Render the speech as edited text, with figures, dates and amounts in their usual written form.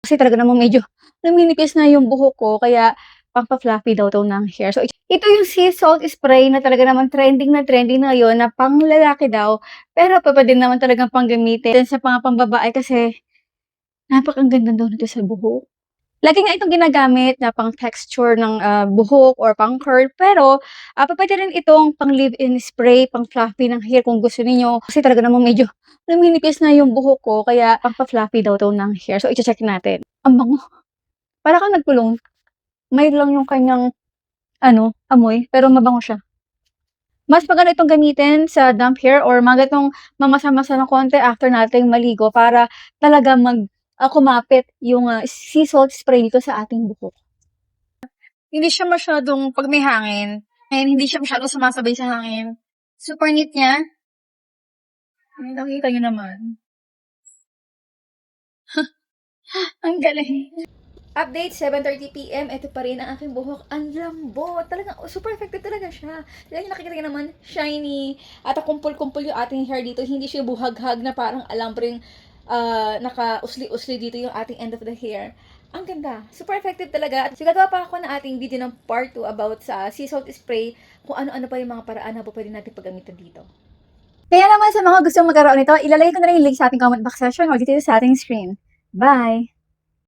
Kasi talaga namang medyo numinipis na yung buhok ko kaya pampa-fluffy daw 'to ng hair. So, ito yung sea salt spray na talaga naman trending na trending na ngayon na panglalaki daw, pero pupuwede din naman talagang panggamitin sa mga pambabae kasi napakaganda daw nito sa buhok. Lagi nga itong ginagamit na pang-texture ng, buhok or pang-curl pero, pupuwede rin itong pang leave-in spray, pang-fluffy ng hair kung gusto ninyo. Kasi talaga namang medyo numinipis na yung buhok ko kaya pampa-fluffy daw 'to ng hair. So, iche-check natin. Ang bango, para kang nagkulong. Mild lang yung kanyang ano, amoy pero mabango siya. Mas maganda itong gamitin sa damp hair or mga ganitong mamasa-masa ng konti after nating maligo para talaga kumapit yung, sea salt spray dito sa ating buhok. Hindi siya masyadong 'pag may hangin, and hindi siya masyadong sumasabay sa hangin. Super neat niya. Nakikita niyo naman. Ang galing. Update, 7:30 PM, eto pa rin ang aking buhok. Ang lambot, talagang super effective talaga siya. Dahil nakikita niyo naman, shiny, at kumpul-kumpul yung ating hair dito. Hindi siya buhaghag na parang alambreng naka-usli-usli dito yung ating end of the hair. Ang ganda. Super effective talaga. At sigagawa pa ako ng ating video ng part 2 about sa sea salt spray, kung ano-ano pa yung mga paraan na pwede natin paggamitan dito. Kaya naman sa mga gustong magkaroon nito, ilalagay ko na rin yung link sa ating comment box section o dito sa ating screen. Bye!